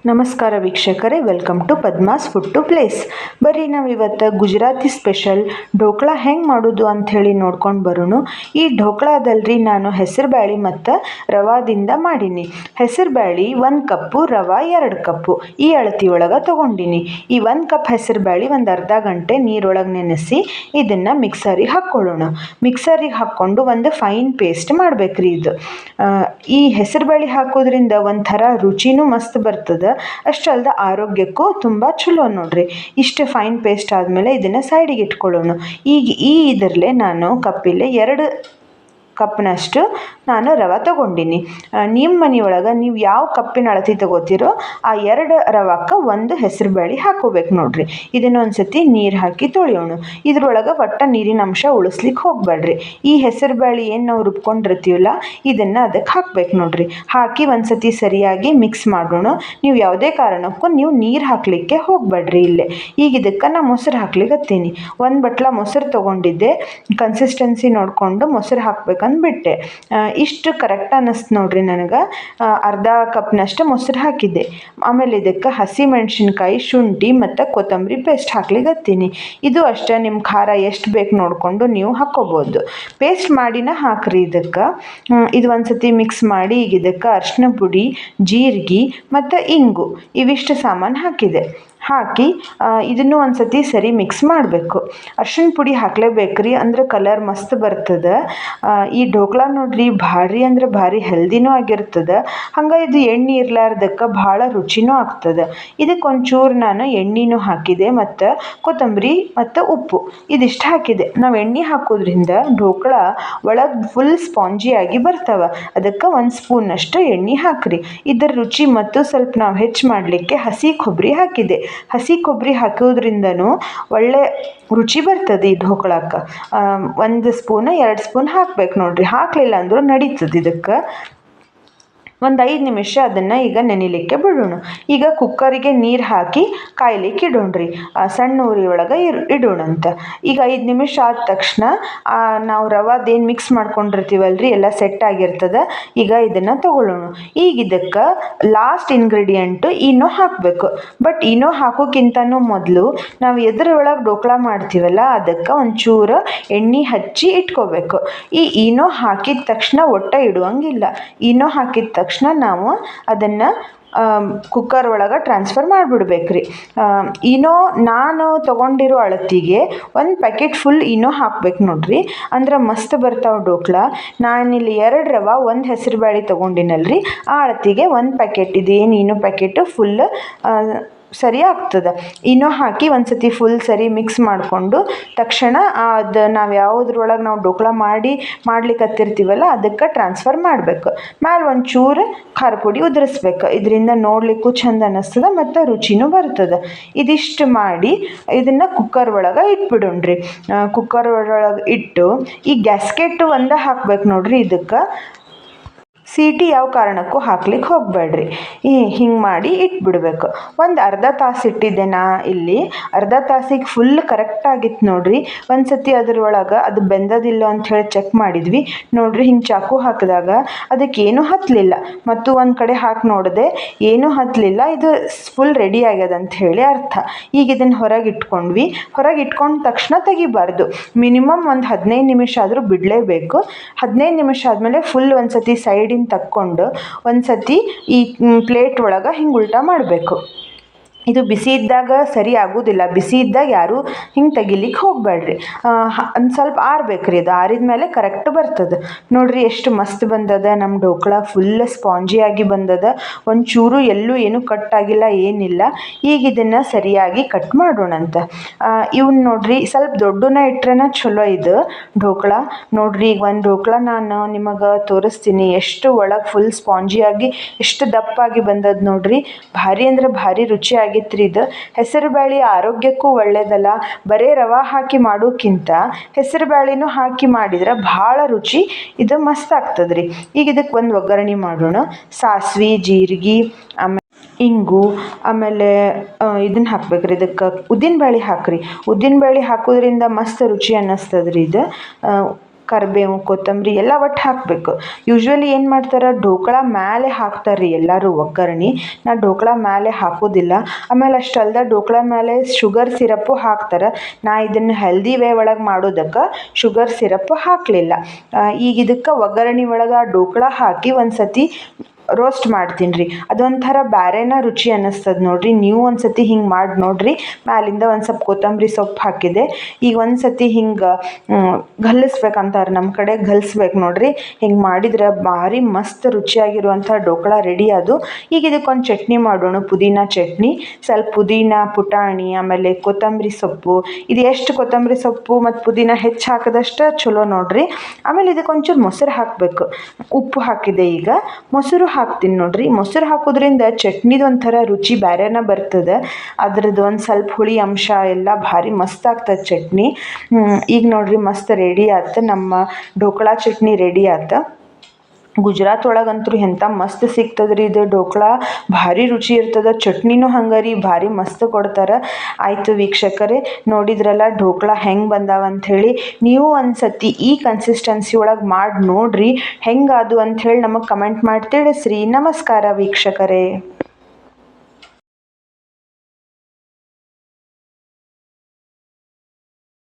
ನಮಸ್ಕಾರ ವೀಕ್ಷಕರೇ, welcome to Padma's food to place. ಬರ್ರಿ ನಾವು ಇವತ್ತು ಗುಜರಾತಿ ಸ್ಪೆಷಲ್ ಢೋಕ್ಳಾ ಹೆಂಗೆ ಮಾಡೋದು ಅಂಥೇಳಿ ನೋಡ್ಕೊಂಡು ಬರೋಣ. ಈ ಢೋಕ್ಳಾದಲ್ರಿ ನಾನು ಹೆಸರು ಬ್ಯಾಳಿ ಮತ್ತು ರವಾದಿಂದ ಮಾಡೀನಿ. ಹೆಸರು ಬ್ಯಾಳಿ 1 ಕಪ್ಪು, ರವೆ 2 ಕಪ್ಪು ಈ ಅಳತಿ ಒಳಗೆ ತೊಗೊಂಡಿನಿ. ಈ 1 ಕಪ್ ಹೆಸರು ಬ್ಯಾಳಿ ಒಂದು ಅರ್ಧ ಗಂಟೆ ನೀರೊಳಗೆ ನೆನೆಸಿ ಇದನ್ನು ಮಿಕ್ಸರಿಗೆ ಹಾಕ್ಕೊಳ್ಳೋಣ. ಮಿಕ್ಸರಿಗೆ ಹಾಕ್ಕೊಂಡು ಒಂದು ಫೈನ್ ಪೇಸ್ಟ್ ಮಾಡಬೇಕ್ರಿ. ಇದು ಈ ಹೆಸರು ಬ್ಯಾಳಿ ಹಾಕೋದ್ರಿಂದ ಒಂಥರ ರುಚಿನೂ ಮಸ್ತ್ ಬರ್ತದೆ, ಅಷ್ಟಲ್ದ ಆರೋಗ್ಯಕ್ಕೂ ತುಂಬ ಚಲೋ ನೋಡ್ರಿ. ಇಷ್ಟು ಫೈನ್ ಪೇಸ್ಟ್ ಆದಮೇಲೆ ಇದನ್ನು ಸೈಡಿಗೆ ಇಟ್ಕೊಳ್ಳೋಣ. ಈಗ ಇದರಲ್ಲೇ ನಾನು ಕಪ್ಪಿಲೆ 2 ಕಪ್ನಷ್ಟು ನಾನು ರವೆ ತೊಗೊಂಡಿನಿ. ನಿಮ್ಮ ಮನೆಯೊಳಗೆ ನೀವು ಯಾವ ಕಪ್ಪಿನ ಅಳತಿ ತೊಗೋತೀರೋ ಆ 2 ರವಕ್ಕೆ 1 ಹೆಸರು ಬೇಳೆ ಹಾಕೋಬೇಕು ನೋಡ್ರಿ. ಇದನ್ನು ಒಂದು ಸತಿ ನೀರು ಹಾಕಿ ತೊಳೆಯೋಣ. ಇದ್ರೊಳಗೆ ಒಟ್ಟ ನೀರಿನ ಅಂಶ ಉಳಿಸ್ಲಿಕ್ಕೆ ಹೋಗಬೇಡ್ರಿ. ಈ ಹೆಸರು ಬೇಳೆ ಏನು ನಾವು ರುಬ್ಕೊಂಡಿರ್ತೀವಲ್ಲ ಇದನ್ನು ಅದಕ್ಕೆ ಹಾಕ್ಬೇಕು ನೋಡ್ರಿ. ಹಾಕಿ ಒಂದು ಸತಿ ಸರಿಯಾಗಿ ಮಿಕ್ಸ್ ಮಾಡೋಣ. ನೀವು ಯಾವುದೇ ಕಾರಣಕ್ಕೂ ನೀವು ನೀರು ಹಾಕಲಿಕ್ಕೆ ಹೋಗಬೇಡ್ರಿ. ಇಲ್ಲೇ ಈಗ ಇದಕ್ಕೆ ನಾನು ಮೊಸರು ಹಾಕ್ಲಿಕ್ಕತ್ತೀನಿ. 1 ಬಟ್ಲ ಮೊಸರು ತೊಗೊಂಡಿದ್ದೆ. ಕನ್ಸಿಸ್ಟೆನ್ಸಿ ನೋಡಿಕೊಂಡು ಮೊಸರು ಹಾಕ್ಬೇಕಂದ್ಬಿಟ್ಟೆ. ಇಷ್ಟು ಕರೆಕ್ಟ್ ಅನ್ನಿಸ್ತು ನೋಡ್ರಿ ನನಗೆ. ಅರ್ಧ ಕಪ್ನಷ್ಟು ಮೊಸರು ಹಾಕಿದ್ದೆ. ಆಮೇಲೆ ಇದಕ್ಕೆ ಹಸಿ ಮೆಣಸಿನ್ಕಾಯಿ, ಶುಂಠಿ ಮತ್ತು ಕೊತ್ತಂಬರಿ ಪೇಸ್ಟ್ ಹಾಕ್ಲಿಕ್ಕತ್ತೀನಿ. ಇದು ಅಷ್ಟೇ, ನಿಮ್ಮ ಖಾರ ಎಷ್ಟು ಬೇಕು ನೋಡಿಕೊಂಡು ನೀವು ಹಾಕ್ಕೋಬೋದು. ಪೇಸ್ಟ್ ಮಾಡಿನ ಹಾಕ್ರಿ ಇದಕ್ಕೆ. ಇದು ಒಂದು ಸತಿ ಮಿಕ್ಸ್ ಮಾಡಿ ಈಗ ಇದಕ್ಕೆ ಅರಿಶಿನ ಪುಡಿ, ಜೀರಿಗೆ ಮತ್ತು ಇಂಗು ಇವಿಷ್ಟು ಸಾಮಾನು ಹಾಕಿದೆ. ಹಾಕಿ ಇದನ್ನು ಒಂದು ಸತಿ ಸರಿ ಮಿಕ್ಸ್ ಮಾಡಬೇಕು. ಅರ್ಶಿಣ ಪುಡಿ ಹಾಕಲೇಬೇಕ್ರಿ, ಅಂದ್ರೆ ಕಲರ್ ಮಸ್ತ್ ಬರ್ತದೆ. ಈ ಢೋಕ್ಳಾ ನೋಡ್ರಿ ಭಾರಿ ಅಂದ್ರೆ ಭಾರಿ ಹೆಲ್ದಿನೂ ಆಗಿರ್ತದೆ. ಹಂಗೆ ಇದು ಎಣ್ಣೆ ಇರ್ಲಾರ್ದಕ್ಕೆ ಭಾಳ ರುಚಿನೂ ಆಗ್ತದೆ. ಇದಕ್ಕೆ ಒಂಚೂರು ನಾನು ಎಣ್ಣೆನೂ ಹಾಕಿದೆ ಮತ್ತು ಕೊತ್ತಂಬರಿ ಮತ್ತು ಉಪ್ಪು ಇದಿಷ್ಟು ಹಾಕಿದೆ. ನಾವು ಎಣ್ಣೆ ಹಾಕೋದ್ರಿಂದ ಢೋಕ್ಳಾ ಒಳಗೆ ಫುಲ್ ಸ್ಪಾಂಜಿಯಾಗಿ ಬರ್ತವೆ. ಅದಕ್ಕೆ 1 ಸ್ಪೂನಷ್ಟು ಎಣ್ಣೆ ಹಾಕ್ರಿ. ಇದರ ರುಚಿ ಮತ್ತು ಸ್ವಲ್ಪ ನಾವು ಹೆಚ್ಚು ಮಾಡಲಿಕ್ಕೆ ಹಸಿ ಕೊಬ್ಬರಿ ಹಾಕಿದೆ. ಹಸಿ ಕೊಬ್ಬರಿ ಹಾಕೋದ್ರಿಂದನೂ ಒಳ್ಳೆ ರುಚಿ ಬರ್ತದೆ ಈ ಢೋಕ್ಳಾಕ್ಕೆ. 1 ಸ್ಪೂನ್ 2 ಸ್ಪೂನ್ ಹಾಕ್ಬೇಕು ನೋಡ್ರಿ. ಹಾಕಲಿಲ್ಲ ಅಂದರೂ ನಡೀತದೆ. ಇದಕ್ಕೆ ಒಂದು 5 ನಿಮಿಷ ಅದನ್ನು ಈಗ ನೆನಿಲಿಕ್ಕೆ ಬಿಡೋಣ. ಈಗ ಕುಕ್ಕರಿಗೆ ನೀರು ಹಾಕಿ ಕಾಯ್ಲಿಕ್ಕೆ ಇಡೋಣ್ರಿ. ಸಣ್ಣ ಉರಿ ಒಳಗೆ ಇಡೋಣಂತ. ಈಗ 5 ನಿಮಿಷ ಆದ ತಕ್ಷಣ ನಾವು ರವಾದೇನು ಮಿಕ್ಸ್ ಮಾಡ್ಕೊಂಡಿರ್ತೀವಲ್ರಿ ಎಲ್ಲ ಸೆಟ್ ಆಗಿರ್ತದೆ. ಈಗ ಇದನ್ನು ತಗೊಳ್ಳೋಣ. ಈಗ ಇದಕ್ಕೆ ಲಾಸ್ಟ್ ಇಂಗ್ರೀಡಿಯೆಂಟು ಈನೋ ಹಾಕಬೇಕು. ಬಟ್ ಈನೋ ಹಾಕೋಕ್ಕಿಂತನೂ ಮೊದಲು ನಾವು ಎದ್ರೊಳಗೆ ಢೋಕ್ಳಾ ಮಾಡ್ತೀವಲ್ಲ ಅದಕ್ಕೆ ಒಂಚೂರು ಎಣ್ಣೆ ಹಚ್ಚಿ ಇಟ್ಕೋಬೇಕು. ಈ ಈನೋ ಹಾಕಿದ ತಕ್ಷಣ ಒಟ್ಟ ಇಡುವಂಗಿಲ್ಲ. ಈನೋ ಹಾಕಿದ ತಕ್ಷಣ ನಾವು ಅದನ್ನು ಕುಕ್ಕರ್ ಒಳಗೆ ಟ್ರಾನ್ಸ್ಫರ್ ಮಾಡಿಬಿಡ್ಬೇಕ್ರಿ. ಈನೋ ನಾನು ತೊಗೊಂಡಿರೋ ಅಳತಿಗೆ 1 ಪ್ಯಾಕೆಟ್ ಫುಲ್ ಈನೋ ಹಾಕ್ಬೇಕು ನೋಡ್ರಿ. ಅಂದ್ರೆ ಮಸ್ತ್ ಬರ್ತಾವೆ ಢೋಕ್ಳಾ. ನಾನಿಲ್ಲಿ 2 ರವೆ 1 ಹೆಸರು ಬೇಳೆ ತೊಗೊಂಡಿನಲ್ರಿ, ಆ ಅಳತಿಗೆ 1 ಪ್ಯಾಕೆಟ್ ಇದೇನು ಈನೋ ಪ್ಯಾಕೆಟು ಫುಲ್ ಸರಿ ಆಗ್ತದೆ. ಈನೋ ಹಾಕಿ ಒಂದು ಸತಿ ಫುಲ್ ಸರಿ ಮಿಕ್ಸ್ ಮಾಡಿಕೊಂಡು ತಕ್ಷಣ ಅದು ನಾವು ಯಾವುದ್ರೊಳಗೆ ನಾವು ಢೋಕ್ಳಾ ಮಾಡ್ಲಿಕ್ಕತ್ತಿರ್ತೀವಲ್ಲ ಅದಕ್ಕೆ ಟ್ರಾನ್ಸ್ಫರ್ ಮಾಡಬೇಕು. ಮೇಲೆ ಒಂಚೂರು ಖಾರ ಪುಡಿ ಉದುರಿಸ್ಬೇಕು. ಇದರಿಂದ ನೋಡಲಿಕ್ಕೂ ಚಂದ ಅನ್ನಿಸ್ತದೆ ಮತ್ತು ರುಚಿನೂ ಬರ್ತದೆ. ಇದಿಷ್ಟು ಮಾಡಿ ಇದನ್ನು ಕುಕ್ಕರ್ ಒಳಗೆ ಇಟ್ಬಿಡೋಣ್ರಿ. ಕುಕ್ಕರ್ ಒಳಗೆ ಇಟ್ಟು ಈ ಗ್ಯಾಸ್ಕೆಟ್ ಒಂದೇ ಹಾಕ್ಬೇಕು ನೋಡ್ರಿ. ಇದಕ್ಕೆ ಸೀಟಿ ಯಾವ ಕಾರಣಕ್ಕೂ ಹಾಕ್ಲಿಕ್ಕೆ ಹೋಗಬೇಡ್ರಿ. ಹಿಂಗೆ ಮಾಡಿ ಇಟ್ಬಿಡ್ಬೇಕು. ಒಂದು ಅರ್ಧ ತಾಸು ಇಟ್ಟಿದ್ದೆ ನಾ ಇಲ್ಲಿ. ಅರ್ಧ ತಾಸಿಗೆ ಫುಲ್ ಕರೆಕ್ಟಾಗಿತ್ತು ನೋಡ್ರಿ. ಒಂದು ಸತಿ ಅದರೊಳಗೆ ಅದು ಬೆಂದದಿಲ್ಲ ಅಂಥೇಳಿ ಚೆಕ್ ಮಾಡಿದ್ವಿ ನೋಡ್ರಿ. ಹಿಂಗೆ ಚಾಕು ಹಾಕಿದಾಗ ಅದಕ್ಕೇನು ಹತ್ತಲಿಲ್ಲ. ಮತ್ತು ಒಂದು ಕಡೆ ಹಾಕಿ ನೋಡಿದೆ, ಏನೂ ಹತ್ತಲಿಲ್ಲ. ಇದು ಫುಲ್ ರೆಡಿ ಆಗ್ಯದ ಅಂಥೇಳಿ ಅರ್ಥ. ಈಗ ಇದನ್ನು ಹೊರಗೆ ಇಟ್ಕೊಂಡ್ವಿ. ಹೊರಗೆ ಇಟ್ಕೊಂಡ ತಕ್ಷಣ ತೆಗಿಬಾರ್ದು. ಮಿನಿಮಮ್ ಒಂದು 15 ನಿಮಿಷ ಆದರೂ ಬಿಡಲೇಬೇಕು. 15 ನಿಮಿಷ ಆದಮೇಲೆ ಫುಲ್ ಒಂದು ಸತಿ ಸೈಡಿಂದ ತಕ್ಕೊಂಡು ಒಂದು ಸತಿ ಈ ಪ್ಲೇಟ್ ಒಳಗೆ ಹಿಂಗೆ ಉಲ್ಟಾ ಮಾಡಬೇಕು. ಇದು ಬಿಸಿ ಇದ್ದಾಗ ಸರಿ ಆಗೋದಿಲ್ಲ. ಬಿಸಿ ಇದ್ದಾಗ ಯಾರೂ ಹಿಂಗೆ ತೆಗಿಲಿಕ್ಕೆ ಹೋಗಬೇಡ್ರಿ. ಒಂದು ಸ್ವಲ್ಪ ಆರಬೇಕ್ರಿ. ಅದು ಆರಿದ ಮೇಲೆ ಕರೆಕ್ಟ್ ಬರ್ತದೆ ನೋಡ್ರಿ. ಎಷ್ಟು ಮಸ್ತ್ ಬಂದದ ನಮ್ಮ ಢೋಕ್ಳಾ. ಫುಲ್ ಸ್ಪಾಂಜಿಯಾಗಿ ಬಂದದ. ಒಂಚೂರು ಎಲ್ಲೂ ಏನೂ ಕಟ್ಟಾಗಿಲ್ಲ, ಏನಿಲ್ಲ. ಈಗ ಇದನ್ನು ಸರಿಯಾಗಿ ಕಟ್ ಮಾಡೋಣಂತ. ಇವನ್ನ ನೋಡ್ರಿ ಸ್ವಲ್ಪ ದೊಡ್ಡನ ಇಟ್ರೇನ ಚಲೋ ಇದು ಢೋಕ್ಳಾ. ನೋಡ್ರಿ ಈಗ ಒಂದು ಢೋಕ್ಳಾ ನಾನು ನಿಮಗೆ ತೋರಿಸ್ತೀನಿ. ಎಷ್ಟು ಒಳಗೆ ಫುಲ್ ಸ್ಪಾಂಜಿಯಾಗಿ ಎಷ್ಟು ದಪ್ಪಾಗಿ ಬಂದದ ನೋಡ್ರಿ. ಭಾರಿ ಅಂದ್ರೆ ಭಾರಿ ರುಚಿಯಾಗಿ ಇದು ಹೆಸರು ಬೇಳೆ ಆರೋಗ್ಯಕ್ಕೂ ಒಳ್ಳೇದಲ್ಲ. ಬರೇ ರವೆ ಹಾಕಿ ಮಾಡೋಕ್ಕಿಂತ ಹೆಸರು ಬೇಳೆನೂ ಹಾಕಿ ಮಾಡಿದ್ರೆ ಭಾಳ ರುಚಿ ಇದು ಮಸ್ತ್ ಆಗ್ತದ್ರಿ. ಈಗ ಇದಕ್ಕೆ ಒಂದು ಒಗ್ಗರಣೆ ಮಾಡೋಣ. ಸಾಸಿವೆ, ಜೀರಿಗೆ, ಆಮೇಲೆ ಇಂಗು, ಆಮೇಲೆ ಇದನ್ನು ಹಾಕ್ಬೇಕ್ರಿ. ಇದಕ್ಕೆ ಉದ್ದಿನ ಬೇಳೆ ಹಾಕ್ರಿ. ಉದ್ದಿನ ಬೇಳೆ ಹಾಕೋದ್ರಿಂದ ಮಸ್ತ್ ರುಚಿ ಅನ್ನಿಸ್ತದ್ರಿ. ಇದು ಕರಿಬೇವು ಕೊತ್ತಂಬರಿ ಎಲ್ಲ ಒಟ್ಟು ಹಾಕಬೇಕು. ಯೂಶ್ವಲಿ ಏನು ಮಾಡ್ತಾರೆ, ಢೋಕಳ ಮೇಲೆ ಹಾಕ್ತಾರೆ ರೀ ಎಲ್ಲರೂ ಒಗ್ಗರಣೆ. ನಾ ಢೋಕಳ ಮೇಲೆ ಹಾಕೋದಿಲ್ಲ. ಆಮೇಲೆ ಅಷ್ಟಲ್ದ ಢೋಕಳ ಮೇಲೆ ಶುಗರ್ ಸಿರಪ್ಪು ಹಾಕ್ತಾರೆ. ನಾ ಇದನ್ನು ಹೆಲ್ದಿ ವೇ ಒಳಗೆ ಮಾಡೋದಕ್ಕೆ ಶುಗರ್ ಸಿರಪ್ ಹಾಕಲಿಲ್ಲ. ಈಗ ಇದಕ್ಕೆ ಒಗ್ಗರಣೆ ಒಳಗೆ ಢೋಕಳ ಹಾಕಿ ಒಂದು ಸತಿ ರೋಸ್ಟ್ ಮಾಡ್ತೀನಿ ರೀ. ಅದೊಂಥರ ಬ್ಯಾರೆನ ರುಚಿ ಅನ್ನಿಸ್ತದೆ ನೋಡ್ರಿ. ನೀವು ಒಂದು ಸತಿ ಹಿಂಗೆ ಮಾಡಿ ನೋಡ್ರಿ. ಮ್ಯಾಲಿಂದ ಒಂದು ಸ್ವಲ್ಪ ಕೊತ್ತಂಬರಿ ಸೊಪ್ಪು ಹಾಕಿದೆ. ಈಗ ಒಂದು ಸತಿ ಹಿಂಗೆ ಗಲ್ಲಿಸ್ಬೇಕಂತಾರೆ ನಮ್ಮ ಕಡೆ, ಗಲಿಸ್ಬೇಕು ನೋಡ್ರಿ. ಹಿಂಗೆ ಮಾಡಿದ್ರೆ ಭಾರಿ ಮಸ್ತ್ ರುಚಿಯಾಗಿರುವಂಥ ಢೋಕಳ ರೆಡಿ ಅದು. ಈಗ ಇದಕ್ಕೊಂದು ಚಟ್ನಿ ಮಾಡೋಣ, ಪುದೀನ ಚಟ್ನಿ. ಸ್ವಲ್ಪ ಪುದೀನ ಪುಟಾಣಿ ಆಮೇಲೆ ಕೊತ್ತಂಬರಿ ಸೊಪ್ಪು, ಇದು ಎಷ್ಟು ಕೊತ್ತಂಬರಿ ಸೊಪ್ಪು ಮತ್ತು ಪುದೀನ ಹೆಚ್ಚು ಹಾಕಿದಷ್ಟು ಚಲೋ ನೋಡ್ರಿ. ಆಮೇಲೆ ಇದಕ್ಕೊಂಚೂರು ಮೊಸರು ಹಾಕಬೇಕು. ಉಪ್ಪು ಹಾಕಿದೆ. ಈಗ ಮೊಸರು ಹಾಕ್ತೀನಿ ನೋಡ್ರಿ. ಮೊಸರು ಹಾಕೋದ್ರಿಂದ ಚಟ್ನಿದು ಒಂಥರ ರುಚಿ ಬೇರೆನ ಬರ್ತದೆ. ಅದ್ರದ್ದು ಒಂದು ಸ್ವಲ್ಪ ಹುಳಿ ಅಂಶ ಎಲ್ಲ ಭಾರಿ ಮಸ್ತ್ ಆಗ್ತದೆ ಚಟ್ನಿ. ಈಗ ನೋಡ್ರಿ ಮಸ್ತ್ ರೆಡಿ ಆಯ್ತು ನಮ್ಮ ಢೋಕಳ ಚಟ್ನಿ ರೆಡಿ ಆಯ್ತು. ಗುಜರಾತ್ ಒಳಗಂತೂ ಎಂಥ ಮಸ್ತ್ ಸಿಗ್ತದೆ ರೀ ಇದು ಢೋಕಳ. ಭಾರಿ ರುಚಿ ಇರ್ತದೆ. ಚಟ್ನಿನೂ ಹಂಗೆ ರೀ, ಭಾರಿ ಮಸ್ತ್ ಕೊಡ್ತಾರೆ. ಆಯಿತು ವೀಕ್ಷಕರೇ, ನೋಡಿದ್ರಲ್ಲ ಢೋಕಳ ಹೆಂಗೆ ಬಂದಾವ ಅಂಥೇಳಿ. ನೀವು ಒಂದು ಸತಿ ಈ ಕನ್ಸಿಸ್ಟೆನ್ಸಿ ಒಳಗೆ ಮಾಡಿ ನೋಡ್ರಿ. ಹೆಂಗಾದು ಅಂಥೇಳಿ ನಮಗೆ ಕಮೆಂಟ್ ಮಾಡಿ ತಿಳಿಸ್ರಿ. ನಮಸ್ಕಾರ ವೀಕ್ಷಕರೇ.